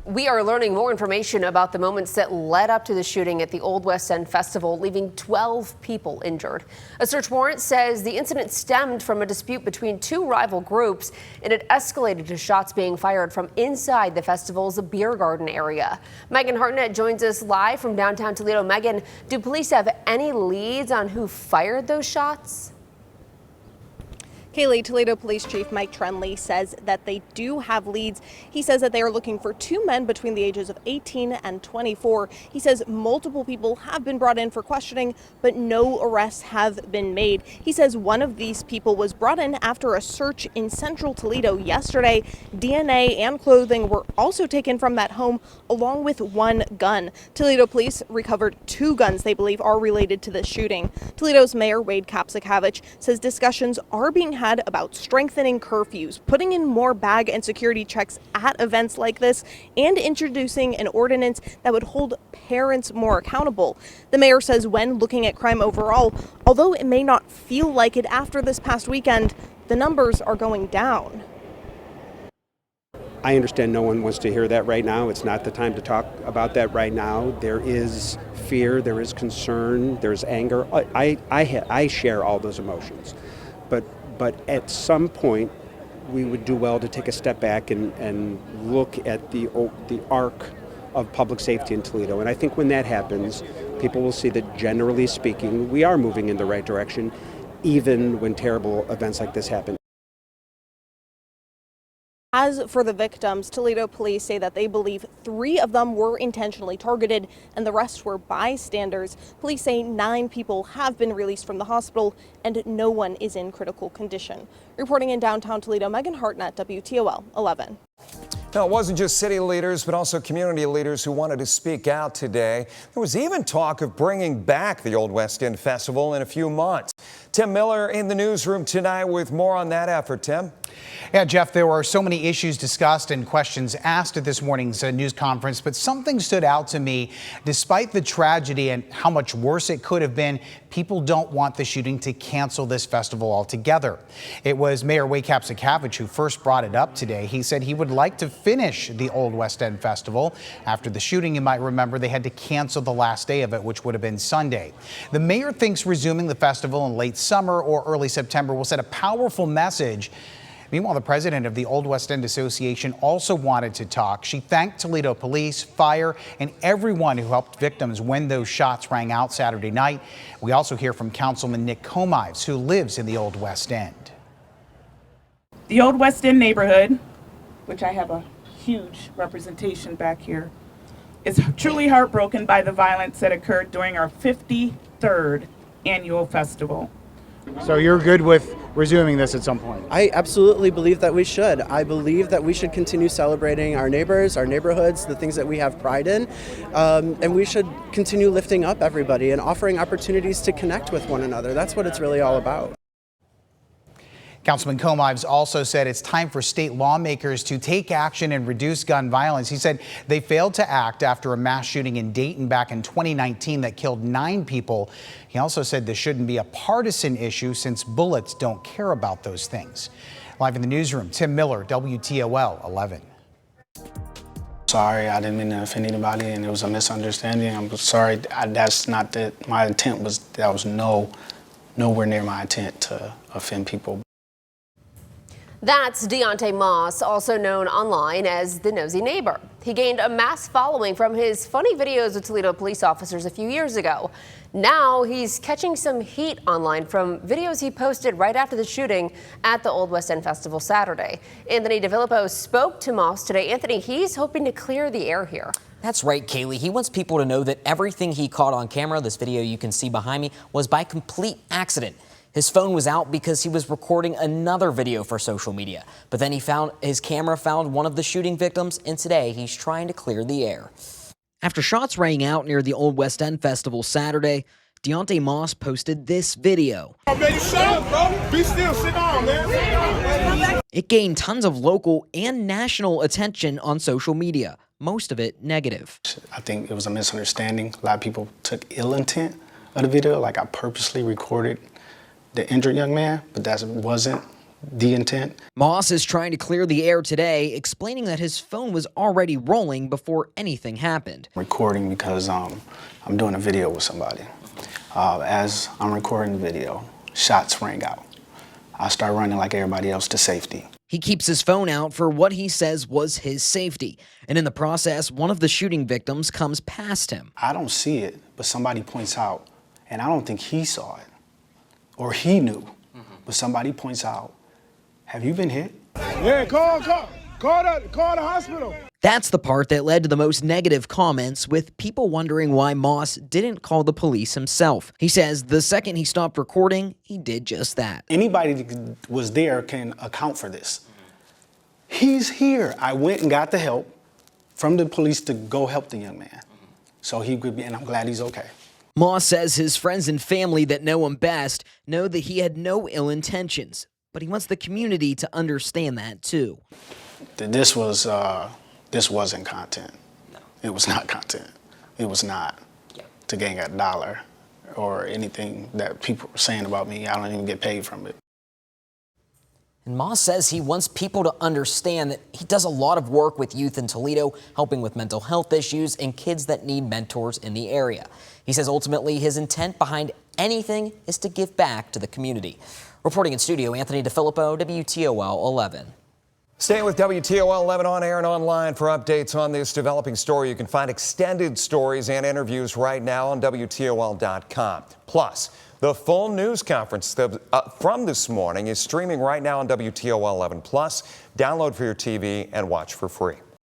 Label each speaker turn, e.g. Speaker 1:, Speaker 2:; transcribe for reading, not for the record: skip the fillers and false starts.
Speaker 1: We are learning more information about the moments that led up to the shooting at the Old West End Festival, leaving 12 people injured. A search warrant says the incident stemmed from a dispute between two rival groups, and it escalated to shots being fired from inside the festival's beer garden area. Megan Hartnett joins us live from downtown Toledo. Megan, do police have any leads on who fired those shots?
Speaker 2: Kaylee, Toledo Police Chief Mike Trenley says that they do have leads. He says that they are looking for two men between the ages of 18 and 24. He says multiple people have been brought in for questioning, but no arrests have been made. He says one of these people was brought in after a search in central Toledo yesterday. DNA and clothing were also taken from that home, along with one gun. Toledo Police recovered two guns they believe are related to the shooting. Toledo's Mayor Wade Kapsakavich says discussions are being had about strengthening curfews, putting in more bag and security checks at events like this, and introducing an ordinance that would hold parents more accountable. The mayor says when looking at crime overall, although it may not feel like it after this past weekend, the numbers are going down.
Speaker 3: I understand no one wants to hear that right now. It's not the time to talk about that right now. There is fear, there is concern, there's anger. I share all those emotions. But at some point, we would do well to take a step back and look at the arc of public safety in Toledo. And I think when that happens, people will see that generally speaking, we are moving in the right direction, even when terrible events like this happen.
Speaker 2: As for the victims, Toledo police say that they believe 3 of them were intentionally targeted and the rest were bystanders. Police say 9 people have been released from the hospital and no one is in critical condition. Reporting in downtown Toledo, Megan Hartnett, WTOL 11.
Speaker 4: Now, it wasn't just city leaders, but also community leaders who wanted to speak out today. There was even talk of bringing back the Old West End Festival in a few months. Tim Miller in the newsroom tonight with more on that effort. Tim?
Speaker 5: Yeah, Jeff, there were so many issues discussed and questions asked at this morning's news conference, but something stood out to me. Despite the tragedy and how much worse it could have been, people don't want the shooting to cancel this festival altogether. It was Mayor Wade Kapsakavich who first brought it up today. He said he would like to finish the Old West End Festival. After the shooting, you might remember, they had to cancel the last day of it, which would have been Sunday. The mayor thinks resuming the festival in late summer or early September will send a powerful message. Meanwhile, the president of the Old West End Association also wanted to talk. She thanked Toledo police, fire, and everyone who helped victims when those shots rang out Saturday night. We also hear from Councilman Nick Comives, who lives in the Old West End.
Speaker 6: The Old West End neighborhood, which I have a huge representation back here, is truly heartbroken by the violence that occurred during our 53rd annual festival.
Speaker 5: So you're good with resuming this at some point?
Speaker 7: I absolutely believe that we should. I believe that we should continue celebrating our neighbors, our neighborhoods, the things that we have pride in, and we should continue lifting up everybody and offering opportunities to connect with one another. That's what it's really all about.
Speaker 5: Councilman Comives also said it's time for state lawmakers to take action and reduce gun violence. He said they failed to act after a mass shooting in Dayton back in 2019 that killed 9 people. He also said this shouldn't be a partisan issue since bullets don't care about those things. Live in the newsroom, Tim Miller, WTOL 11.
Speaker 8: Sorry, I didn't mean to offend anybody, and it was a misunderstanding. I'm sorry. That's not that. My intent was. That was nowhere near my intent to offend people.
Speaker 1: That's Deontay Moss, also known online as the Nosy Neighbor. He gained a mass following from his funny videos of Toledo police officers a few years ago. Now he's catching some heat online from videos he posted right after the shooting at the Old West End Festival Saturday. Anthony DeFilippo spoke to Moss today. Anthony, he's hoping to clear the air here.
Speaker 9: That's right, Kaylee. He wants people to know that everything he caught on camera, this video you can see behind me, was by complete accident. His phone was out because he was recording another video for social media. But then his camera found one of the shooting victims, and today he's trying to clear the air. After shots rang out near the Old West End Festival Saturday, Deontay Moss posted this video. It gained tons of local and national attention on social media, most of it negative.
Speaker 8: I think it was a misunderstanding. A lot of people took ill intent of the video, like I purposely recorded the injured young man, but that wasn't the intent.
Speaker 9: Moss is trying to clear the air today, explaining that his phone was already rolling before anything happened.
Speaker 8: Recording because I'm doing a video with somebody. As I'm recording the video, shots rang out. I start running like everybody else to safety.
Speaker 9: He keeps his phone out for what he says was his safety. And in the process, one of the shooting victims comes past him.
Speaker 8: I don't see it, but somebody points out, and I don't think he saw it or he knew, but somebody points out, have you been hit?
Speaker 10: Yeah, call the hospital.
Speaker 9: That's the part that led to the most negative comments, with people wondering why Moss didn't call the police himself. He says the second he stopped recording, he did just that.
Speaker 8: Anybody that was there can account for this. He's here. I went and got the help from the police to go help the young man. So he could be, and I'm glad he's okay.
Speaker 9: Moss says his friends and family that know him best know that he had no ill intentions, but he wants the community to understand that too.
Speaker 8: This wasn't content. No. It was not content. It was not to gain a dollar or anything that people were saying about me. I don't even get paid from it.
Speaker 9: And Moss says he wants people to understand that he does a lot of work with youth in Toledo, helping with mental health issues and kids that need mentors in the area. He says ultimately his intent behind anything is to give back to the community. Reporting in studio, Anthony DeFilippo, WTOL 11.
Speaker 4: Stay with WTOL 11 on air and online for updates on this developing story. You can find extended stories and interviews right now on WTOL.com. Plus, the full news conference from this morning is streaming right now on WTOL 11 Plus. Download for your TV and watch for free.